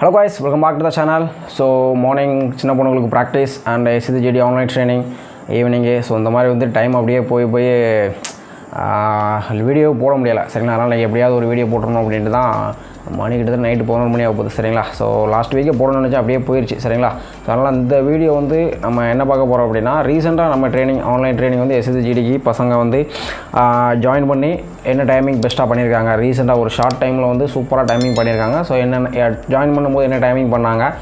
Hello guys, welcome back to the channel. So morning சின்ன பொண்ணுங்களுக்கு practice and SCGD online training evening. So இந்த மாதிரி வந்து time அப்படியே போய் வீடியோ போட முடியலை சரிங்களா. அதனால் எப்படியாவது ஒரு வீடியோ போட்டுறணும் அப்படின்ட்டு தான் மணி கிட்டத்தட்ட நைட்டு 11 மணி ஆக போகுது சரிங்களா. ஸோ லாஸ்ட் வீக்கே போடணும்னு நினச்சா அப்படியே போயிடுச்சு சரிங்களா. ஸோ அதனால் இந்த வீடியோ வந்து நம்ம என்ன பார்க்க போகிறோம் அப்படின்னா, ரீசெண்டாக நம்ம ஆன்லைன் ட்ரைனிங் வந்து SSGDக்கு பசங்க வந்து ஜாயின் பண்ணி என்ன டைமிங் பெஸ்ட்டாக பண்ணியிருக்காங்க. ரீசெண்டாக ஒரு ஷார்ட் டைமில் வந்து சூப்பராக டைமிங் பண்ணியிருக்காங்க. ஸோ என்னென்ன ஜாயின் பண்ணும்போது என்ன டைமிங் பண்ணாங்க,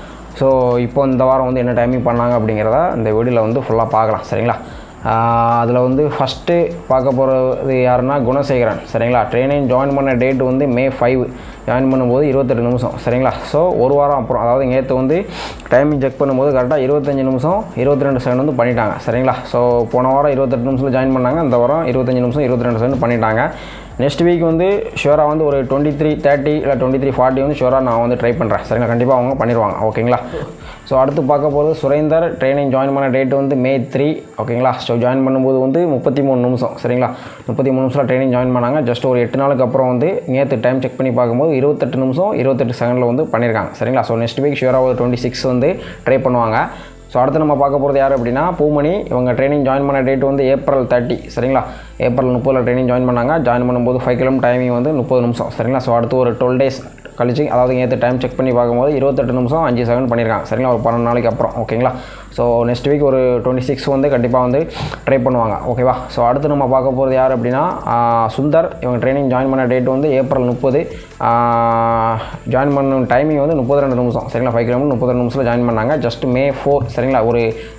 ஸோ இப்போ இந்த வாரம் வந்து என்ன டைமிங் பண்ணாங்க அப்படிங்கிறத இந்த வீடியோவில் வந்து ஃபுல்லாக பார்க்கலாம் சரிங்களா. அதில் வந்து ஃபஸ்ட்டு பார்க்க போகிறது யாருன்னா குணசேகரன் சரிங்களா. ட்ரைனிங் ஜாயின் பண்ண டேட் வந்து May 5 ஜாயின் பண்ணும்போது 28 நிமிஷம் சரிங்களா. ஸோ ஒரு வாரம் அப்புறம், அதாவது நேற்று வந்து டைமிங் செக் பண்ணும்போது கரெக்டாக 25 நிமிஷம் 22 செகண்ட் வந்து பண்ணிட்டாங்க சரிங்களா. ஸோ போன வாரம் 28 நிமிஷத்தில் ஜாயின் பண்ணாங்க, இந்த வாரம் 25 நிமிஷம் 22 செகண்ட் பண்ணிட்டாங்க. நெக்ஸ்ட் வீக் வந்து ஷுவராக வந்து ஒரு 23:30 இல்லை 23:40 வந்து ஷுவராக நான் வந்து ட்ரை பண்ணுறேன் சரிங்களா. கண்டிப்பாக அவங்க பண்ணிடுவாங்க ஓகேங்களா. ஸோ அடுத்து பார்க்க போகிறது சுரேந்தர். ட்ரைனிங் ஜாயின் பண்ண டேட் வந்து May 3 ஓகேங்களா. ஸோ ஜாயின் பண்ணும்போது வந்து 33 நிமிஷம் சரிங்களா. 33 நிமிஷத்தில் ட்ரைனிங் ஜாயின் பண்ணாங்க. ஜஸ்ட் ஒரு 8 நாளுக்கு அப்புறம் வந்து நேற்று டைம் செக் பண்ணி பார்க்கும்போது 28 நிமிஷம் 28 செகண்டில் வந்து பண்ணியிருக்காங்க சரிங்களா. ஸோ நெக்ஸ்ட் வீக் ஷுவராக ஒரு 26 வந்து ட்ரை பண்ணுவாங்க. ஸோ அடுத்து நம்ம பார்க்க போகிறது யார் அப்படின்னா பூமணி. இவங்க ட்ரைனிங் ஜாயின் பண்ண டேட் வந்து April 30 சரிங்களா. April 30 ட்ரைனிங் ஜாயின் பண்ணாங்க. ஜாயின் பண்ணும்போது 5 km டைமிங் வந்து 30 நிமிஷம் சரிங்களா. ஸோ அடுத்து ஒரு 12 days கழிச்சு, அதாவது நேற்று டைம் செக் பண்ணி பார்க்கும்போது 28 நிமிஷம் 5 செகண்ட் பண்ணியிருக்காங்க சரிங்களா. ஒரு 12 நாளைக்கு அப்புறம் ஓகேங்களா. ஸோ நெக்ஸ்ட் வீக் ஒரு 26 வந்து கண்டிப்பாக வந்து ட்ரை பண்ணுவாங்க ஓகேவா. ஸோ அடுத்து நம்ம பார்க்க போகிறது யார் அப்படின்னா சுந்தர். இவங்க ட்ரைனிங் ஜாயின் பண்ண டேட் வந்து April 30. ஜாயின் பண்ண டைமிங் வந்து 32 நிமிஷம் சரிங்களா. 5 km 32 நிமிஷத்தில் ஜாயின் பண்ணாங்க. ஜஸ்ட் May 4 சரிங்களா.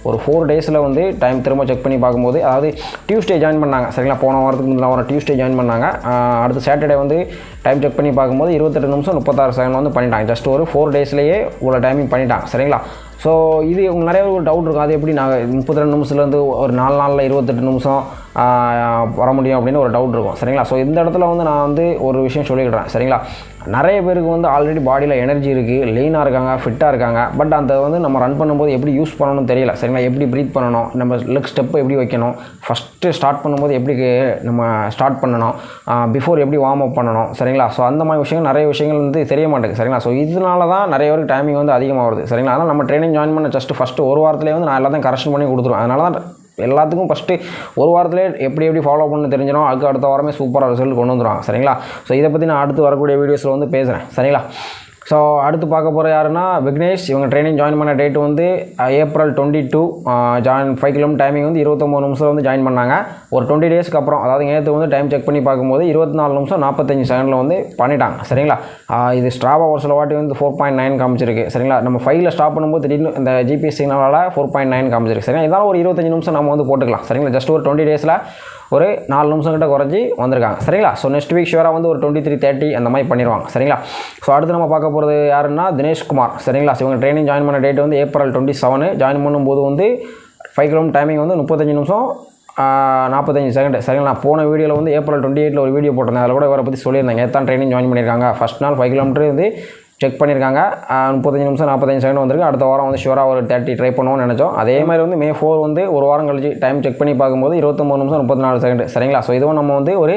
ஒரு 4 டேஸில் வந்து டைம் திரும்ப செக் பண்ணி பார்க்கும்போது, அதாவது டியூஸ்டே ஜாயின் பண்ணாங்க சரிங்களா. போன வாரத்துக்கு முந்தின வாரம் டியூஸ்டே ஜாயின் பண்ணாங்க. அடுத்து சாட்டர்டே வந்து டைம் செக் பண்ணி பார்க்கும்போது 28 நிமிஷம் 36 செகண்ட் வந்து பண்ணிட்டாங்க. ஜஸ்ட் ஒரு 4 டேஸ்லேயே இவ்வளோ டைமிங் பண்ணிட்டாங்க சரிங்களா. ஸோ இது உங்களுக்கு நிறைய ஒரு டவுட் இருக்கும், அது எப்படி நாங்கள் 32 நிமிஷத்துலேருந்து ஒரு 4 நாளில் 28 நிமிஷம் வர முடியும் அப்படின்னு ஒரு டவுட் இருக்கும் சரிங்களா. ஸோ இந்த இடத்துல வந்து நான் வந்து ஒரு விஷயம் சொல்லிக்கிறேன் சரிங்களா. நிறைய பேருக்கு வந்து ஆல்ரெடி பாடியில் எனர்ஜி இருக்குது, லீனாக இருக்காங்க, ஃபிட்டாக இருக்காங்க. பட் அந்த வந்து நம்ம ரன் பண்ணும்போது எப்படி யூஸ் பண்ணணும்னு தெரியல சரிங்களா. எப்படி ப்ரீத் பண்ணணும், நம்ம லெக் ஸ்டெப்பை எப்படி வைக்கணும், ஃபஸ்ட்டு ஸ்டார்ட் பண்ணும்போது எப்படி நம்ம ஸ்டார்ட் பண்ணணும், பிஃபோர் எப்படி வார்ம் அப் பண்ணணும் சரிங்களா. ஸோ அந்த மாதிரி விஷயங்கள் நிறைய விஷயங்கள் வந்து தெரிய மாட்டேங்குது சரிங்களா. ஸோ இதனால தான் நிறைய பேருக்கு டைமிங் வந்து அதிகமாக வருது சரிங்களா. அதனால் நம்ம ட்ரைனிங் ஜாயின் பண்ண ஃபஸ்ட்டு ஒரு வாரத்திலே வந்து நான் எல்லாத்தையும் கரெக்ஷன் பண்ணி கொடுத்துருவேன். அதனால தான் எல்லாத்துக்கும் ஃபஸ்ட்டு ஒரு வாரத்திலே எப்படி ஃபாலோ பண்ணு தெரிஞ்சிடும். அடுத்த வாரமே சூப்பராக ரிசல்ட் கொண்டு வந்துடுவாங்க சரிங்களா. ஸோ இதை பற்றி நான் அடுத்து வரக்கூடிய வீடியோஸில் வந்து பேசுகிறேன் சரிங்களா. ஸோ அடுத்து பார்க்க போகிற யாருன்னா விக்னேஷ். இவங்க ட்ரைனிங் ஜாயின் பண்ண டேட் வந்து April 22. ஜாயின் 5 km டைமிங் வந்து 29 நிமிஷத்தில் வந்து ஜாயின் பண்ணாங்க. ஒரு 20 டேஸ்க்கு அப்புறம், அதாவது நேற்று வந்து டைம் செக் பண்ணி பார்க்கும்போது 24 நிமிஷம் 45 செகண்டில் வந்து பண்ணிட்டாங்க சரிங்களா. இது ஸ்ட்ராவா ஒரு சில வாட்டி வந்து 4.9 காமிச்சிருக்கு சரிங்களா. நம்ம 5ல் ஸ்டாப் பண்ணும்போது திடீர்னு இந்த GPS சிக்னலால் 4.9 காமிச்சிருக்கு சரிங்களா. இதனால் ஒரு 25 நிமிஷம் நம்ம வந்து போட்டுக்கலாம் சரிங்களா. ஜஸ்ட் ஒரு 20 டேஸில் ஒரு 4 நிமிஷம் கிட்ட குறைஞ்சி வந்திருக்காங்க சரிங்களா. ஸோ நெக்ஸ்ட் வீக் ஷுவராக வந்து ஒரு 23:30 அந்த மாதிரி பண்ணிடுவாங்க சரிங்களா. ஸோ அடுத்து நம்ம பார்க்க போகிறது யாருன்னா தினேஷ்குமார் சரிங்களா. இவங்க ட்ரைனிங் ஜாயின் பண்ண டேட் வந்து April 27. ஜாயின் பண்ணும்போது வந்து 5 km டைமிங் வந்து 35 நிமிஷம் 45 செகண்ட் சரிங்களா. நான் போன வீடியோவில் வந்து April 28 ஒரு வீடியோ போட்டிருந்தேன். அதில் கூட இவரை பற்றி சொல்லியிருந்தாங்க. எத்தான் ட்ரைனிங் ஜாயின் பண்ணியிருக்காங்க. ஃபஸ்ட் நாள் 5 km வந்து செக் பண்ணியிருக்காங்க. 35 நிமிஷம் 45 செகண்ட் வந்திருக்கு. அடுத்த வாரம் வந்து ஷுவராக ஒரு 30 ட்ரை பண்ணுவோம்னு நினச்சோம். அதே மாதிரி வந்து May 4 வந்து ஒரு வாரம் கழிச்சு டைம் செக் பண்ணி பார்க்கும்போது 29 நிமிஷம் 34 செகண்ட் சரிங்களா. ஸோ இதுவும் நம்ம வந்து ஒரு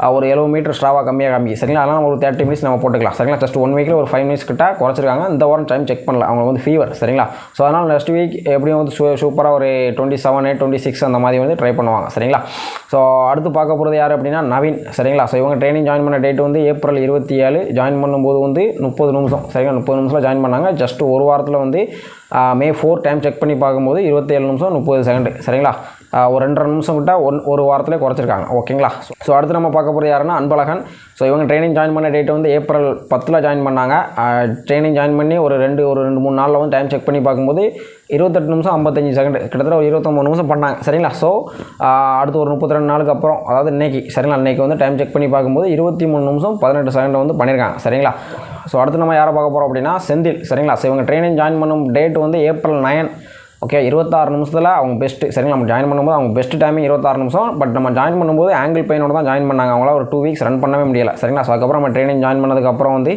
70 மீட்டர் ஸ்ட்ராவாக கம்மியாக காமிக்கி சரிங்களா. அதனால் ஒரு 30 மினிட்ஸ் நம்ம போட்டுக்கலாம் சரிங்களா. ஜஸ்ட் 1 வீக்கில் ஒரு 5 மினிட்ஸ் கிட்ட குறைச்சிருக்காங்க. இந்த வாரம் டைம் செக் பண்ணல, அவங்க வந்து ஃபீவர் சரிங்களா. ஸோ அதனால் நெக்ஸ்ட் வீக் எப்படியும் வந்து சூப்பராக ஒரு 27, 26 அந்த மாதிரி வந்து ட்ரை பண்ணுவாங்க சரிங்களா. ஸோ அடுத்து பார்க்க போகிறது யார் அப்படின்னா நவீன் சரிங்களா. ஸோ இவங்க ட்ரைனிங் ஜாயின் பண்ண டேட் வந்து April 27. ஜாயின் பண்ணும்போது வந்து 30 நிமிஷம் சரிங்களா. 30 நிமிஷத்தில் ஜாயின் பண்ணாங்க. ஜஸ்ட் ஒரு வாரத்தில் வந்து May 4 டைம் செக் பண்ணி பார்க்கும்போது 27 நிமிஷம் 30 செகண்ட் சரிங்களா. ஒரு 2.5 நிமிஷம் கிட்ட ஒரு வாரத்திலே குறைச்சிருக்காங்க ஓகேங்களா. ஸோ அடுத்து நம்ம பார்க்க போகிறது யாருன்னா அன்பழகன். ஸோ இவங்க ட்ரைனிங் ஜாயின் பண்ண டேட் வந்து April 10 ஜாயின் பண்ணாங்க. ட்ரைனிங் ஜாயின் பண்ணி ஒரு 2-3 நாளில் வந்து டைம் செக் பண்ணி பார்க்கும்போது 28 நிமிஷம் 55 செகண்ட் கிட்டத்தட்ட ஒரு 29 நிமிஷம் பண்ணாங்க சரிங்களா. ஸோ அடுத்து ஒரு 32 நாளுக்கு அப்புறம், அதாவது இன்றைக்கி சரிங்களா, இன்றைக்கி வந்து டைம் செக் பண்ணி பார்க்கும்போது 23 நிமிஷம் 18 செகண்ட் வந்து பண்ணியிருக்காங்க சரிங்களா. ஸோ அடுத்து நம்ம யாரை பார்க்க போகிறோம் அப்படின்னா செந்தில் சரிங்களா. ஸோ இவங்க ட்ரைனிங் ஜாயின் பண்ணும் டேட் வந்து April 9. ஓகே 26 நிமிஷத்தில் அவங்க பெஸ்ட்டு சரிங்களா. நம்ம ஜாயின் பண்ணும்போது அவங்க பெஸ்ட் டைமிங் 26 நிமிஷம். பட் நம்ம ஜாயின் பண்ணும்போது ஆங்கிள் பெயினோட தான் ஜாயின் பண்ணாங்க. அவங்களாம் ஒரு 2 வீக்ஸ் ரன் பண்ணவே முடியலை சரிங்களா. ஸோ அதுக்கப்புறம் நம்ம ட்ரைனிங் ஜாயின் பண்ணதுக்கப்புறம் வந்து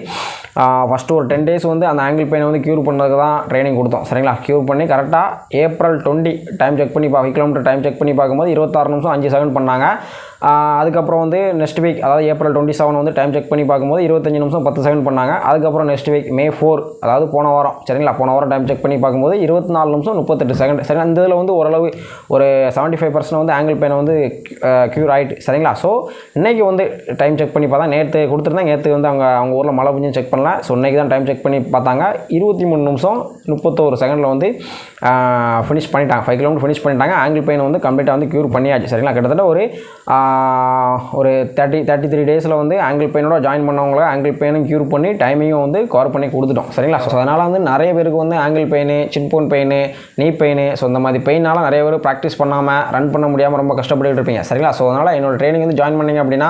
ஃபஸ்ட்டு ஒரு 10 டேஸ் வந்து அந்த ஆங்கிள் பெயினை வந்து க்யூர் பண்ணுறதுக்கு தான் ட்ரைனிங் கொடுத்தோம் சரிங்களா. க்யூர் பண்ணி கரெக்டாக April 20 டைம் செக் பண்ணி 5 km டைம் செக் பண்ணி பார்க்கும்போது 26 நிமிஷம் 5 செகண்ட் பண்ணாங்க. அதுக்கப்புறம் வந்து நெக்ஸ்ட் வீக் அதாவது ஏப்ரல் 27 வந்து டைம் செக் பண்ணி பார்க்கும்போது 25 நிமிஷம் 10 செகண்ட் பண்ணாங்க. அதுக்கப்புறம் நெக்ஸ்ட் வீக் May 4 அதாவது போன வாரம் சரிங்களா, போன வாரம் டைம் செக் பண்ணி பார்க்கும்போது 24 நிமிஷம் 38 செகண்ட். சரி, அந்த இதில் வந்து ஓரளவு ஒரு 75% வந்து ஆங்கிள் பெயின் வந்து க்யூர் ஆகிட்டு சரிங்களா. ஸோ இன்றைக்கி வந்து டைம் செக் பண்ணி பார்த்தா நேற்று கொடுத்துருந்தாங்க, நேற்று வந்து அவங்க ஊரில் மழை பெஞ்சு செக் பண்ணல. ஸோ இன்றைக்கி தான் டைம் செக் பண்ணி பார்த்தாங்க, 23 நிமிஷம் 31 செகண்டில் வந்து ஃபினிஷ் பண்ணிட்டாங்க. 5 கிலோமீட்டர் ஃபினிஷ் பண்ணிட்டாங்க. ஆங்கிள் பெயின் வந்து கம்ப்ளீட்டாக வந்து க்யூர் பண்ணியாச்சு சரிங்களா. கிட்டத்தட்ட ஒரு 33 டேஸில் வந்து ஆங்கிள் பெயினோட ஜாயின் பண்ணவங்கள ஆங்கிள் பெயினும் க்யூர் பண்ணி டைமிங்கும் வந்து கவர் பண்ணி கொடுத்துட்டோம் சரிங்களா. ஸோ அதனால் வந்து நிறைய பேருக்கு வந்து ஆங்கிள் பெயின், சின் போன் பெயின், நீ பெயின், ஸோ இந்த மாதிரி பெயினால் நிறைய பேர் ப்ராக்டிஸ் பண்ணாமல் ரன் பண்ண முடியாமல் ரொம்ப கஷ்டப்பட்டு இருப்பீங்க சரிங்களா. ஸோ அதனால் என்னோட ட்ரைனிங் வந்து ஜாயின் பண்ணிங்க அப்படின்னா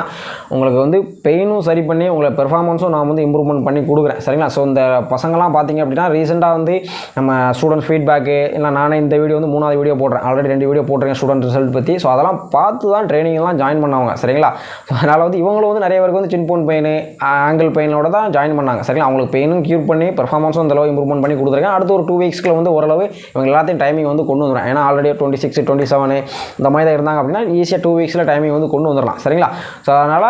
உங்களுக்கு வந்து பெயினும் சரி பண்ணி உங்களை பெர்ஃபார்மன்ஸும் நான் வந்து இம்ப்ரூவ்மெண்ட் பண்ணி கொடுக்குறேன் சரிங்களா. ஸோ இந்த பசங்களாம் பார்த்தீங்க அப்படின்னா ரீசெண்டாக வந்து நம்ம ஸ்டூடெண்ட் ஃபீட்பேக்கு இல்லை நானே இந்த வீடியோ வந்து 3வது வீடியோ போடுறேன், ஆல்ரெடி 2 வீடியோ போட்டிருக்கேன் ஸ்டூடெண்ட் ரிசல்ட் பற்றி. ஸோ அதெல்லாம் பார்த்து தான் ட்ரைனிங்லாம் ஜாயின் பண்ணவங்க சரிங்களா. ஸோ அதனால் வந்து இவங்களும் வந்து நிறைய பேருக்கு வந்து சின் போன் பெயின், ஆங்கிள் பெயினோட தான் ஜாயின் பண்ணாங்க சரிங்களா. அவங்களுக்கு பெயினும் க்யூர் பண்ணி பெர்ஃபார்மன்ஸும் அந்தளவு இம்ப்ரூவ்மெண்ட் பண்ணி கொடுத்துருக்கேன். அடுத்து ஒரு 2 வீக்ஸ்க்கு வந்து ஓரளவு இவங்க எல்லாத்தையும் டைமிங் வந்து கொண்டு வந்துடும். ஏன்னா ஆல்ரெடி 26, 27 இந்த மாதிரி தான் இருந்தாங்க அப்படின்னா ஈஸியாக 2 வீக்ஸில் டைமிங் வந்து கொண்டு வந்துடலாம் சரிங்களா. ஸோ அதனால்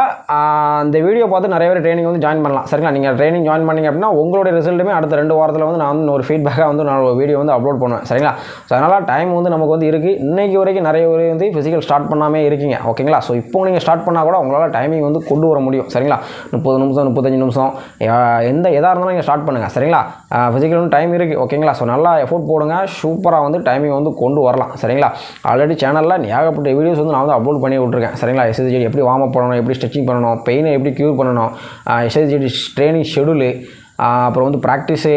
இந்த வீடியோ பார்த்து நிறைய பேர் ட்ரைனிங் வந்து ஜாயின் பண்ணலாம் சரிங்களா. நீங்கள் ட்ரைனிங் ஜாயின் பண்ணிங்க அப்படின்னா உங்களுடைய ரிசல்ட்டுமே அடுத்த 2 வாரத்தில் வந்து நான் வந்து ஒரு ஃபீட்பேக்காக வந்து நான் ஒரு வீடியோ வந்து அப்லோட் பண்ணுவேன் சரிங்களா. ஸோ அதனால் டைம் வந்து நமக்கு வந்து இருக்குது. இன்றைக்கி வரைக்கும் நிறைய பேர் வந்து ஃபிசிக்கல் ஸ்டார்ட் பண்ணாமே இருக்கீங்க ஓகேங்களா. ஸோ இப்போ நீங்கள் ஸ்டார்ட் பண்ணால் கூட உங்களால் டைமிங் வந்து கொண்டு வர முடியும் சரிங்களா. 30 நிமிஷம் 35 நிமிஷம் எதாக இருந்தாலும் நீங்கள் ஸ்டார்ட் பண்ணுங்கள் சரிங்களா. ஃபிசிக்கல் வந்து டைம் இருக்குது ஓகேங்களா. ஸோ நல்லா எஃபோர்ட் போடுங்க, சூப்பராக வந்து டைமிங் வந்து கொண்டு வரலாம் சரிங்களா. ஆல்ரெடி சேனலில் ஏகப்பட்ட வீடியோஸ் வந்து நான் வந்து அப்லோட் பண்ணி விட்ருக்கேன் சரிங்களா. எஸ்எஸ்ஜிடி எப்படி வார்ம் அப் பண்ணணும், எப்படி ஸ்ட்ரெச்சிங் பண்ணணும், பெயினை எப்படி க்யூர் பண்ணணும், எஸ்எஸ்ஜிடி ட்ரைனிங் ஷெடியூலு, அப்புறம் வந்து ப்ராக்டிஸு,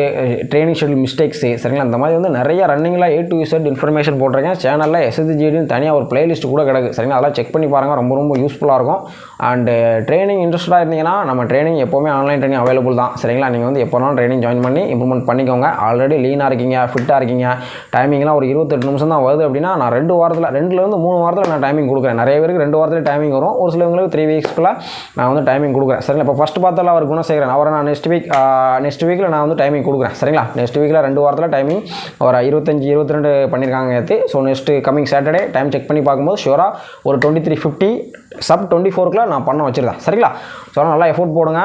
ட்ரைனிங் ஷெடியூல் மிஸ்டேக்ஸு சரிங்களா. இந்த மாதிரி வந்து நிறைய ரன்னிங்கில் A to Z இன்ஃபர்மேஷன் போட்டிருக்கேன் சேனலில். எஸ்எஸ்ஜிடின்னு தனியாக ஒரு பிளேலிஸ்ட் கூட கிடக்கு சரிங்களா. அதெல்லாம் செக் பண்ணி பாருங்கள், ரொம்ப ரொம்ப யூஸ்ஃபுல்லாக இருக்கும். அண்டு ட்ரைனிங் இன்ட்ரெஸ்ட்டாக இருந்தீங்கன்னா நம்ம ட்ரைனிங் எப்போவுமே ஆன்லைன் ட்ரைனிங் அவைலபிள் தான் சரிங்களா. நீங்கள் வந்து எப்போனாலும் ட்ரைனிங் ஜாயின் பண்ணி இம்ப்ரூவ்மெண்ட் பண்ணிக்கோங்க. ஆல்ரெடி லீனாக இருக்கீங்க, ஃபிட்டாக இருக்கீங்க, டைமிங்லாம் ஒரு 28 நிமிஷம் தான் வருது அப்படின்னா நான் 2 வாரத்தில் 2லேருந்து 3 வாரத்தில் நான் டைமிங் கொடுக்குறேன். நிறைய பேருக்கு 2 வாரத்தில் டைமிங் வரும், ஒரு சிலவங்களுக்கு 3 வீக்ஸ்க்குள்ளே நான் வந்து டைமிங் கொடுக்குறேன் சரிங்களா. இப்போ ஃபஸ்ட்டு பார்த்தாலும் அவர் குணசேகரன் அவரை நான் நெக்ஸ்ட் வீக்கில் நான் வந்து டைமிங் கொடுக்குறேன் சரிங்களா. நெக்ஸ்ட் வீக்கில் 2 வாரத்தில் டைமிங் ஒரு 25, 22 பண்ணியிருக்காங்க நேற்று. So next coming Saturday time check பண்ணி பார்க்கும்போது ஷூராக ஒரு 23:50 sub 24 நான் பண்ண வச்சுருந்தேன் சரிங்களா. ஸோ நல்லா எஃபோர்ட் போடுங்க,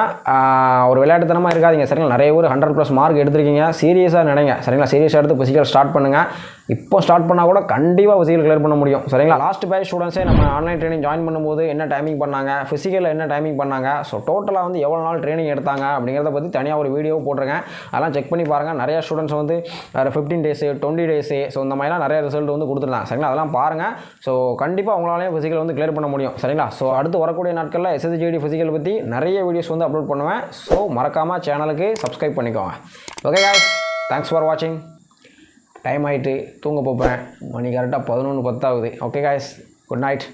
ஒரு விளையாட்டுத்தனமாக இருக்காதிங்க சரிங்களா. நிறைய பேர் 100+ மார்க் எடுத்திருக்கீங்க, சீரியஸாக நினைங்க சரிங்களா. சீரியஸாக எடுத்து ஃபிசிக்கல் ஸ்டார்ட் பண்ணுங்கள். இப்போ ஸ்டார்ட் பண்ணால் கூட கண்டிப்பாக ஃபிசிக்கல் கிளியர் பண்ண முடியும் சரிங்களா. லாஸ்ட் பேட்ச் ஸ்டூடெண்ட்ஸே நம்ம ஆன்லைன் ட்ரைனிங் ஜாயின் பண்ணும்போது என்ன டைமிங் பண்ணாங்க, ஃபிசிக்கலில் என்ன டைமிங் பண்ணாங்க, ஸோ டோட்டலாக வந்து எவ்வளோ நாள் ட்ரைனிங் எடுத்தாங்க அப்படிங்கிறத பற்றி தனியாக ஒரு வீடியோ போட்டிருக்கேன், அதெல்லாம் செக் பண்ணி பாருங்கள். நிறைய ஸ்டூடெண்ட்ஸ் வந்து 15 டேஸு 20 டேஸு ஸோ இந்த மாதிரிலாம் நிறைய ரிசல்ட் வந்து கொடுத்துருந்தாங்க சரிங்களா. அதெல்லாம் பாருங்கள். ஸோ கண்டிப்பாக உங்களாலேயும் ஃபிசிக்கல் வந்து கிளியர் பண்ண முடியும் சரிங்களா. ஸோ அடுத்து வரக்கூடிய நாட்களில் எஸ்எஸ்ஜிடி ஃபிசிக்கல் பற்றி நிறைய வீடியோஸ் வந்து அப்லோட் பண்ணுவேன். ஸோ மறக்காமல் சேனலுக்கு சப்ஸ்கிரைப் பண்ணிக்கோங்க. ஓகே guys, தேங்க்ஸ் ஃபார் வாட்சிங். டைம் ஆகிட்டு தூங்க போகிறேன், மணி கரெக்டாக 11:10 ஆகுது. Okay guys, good night.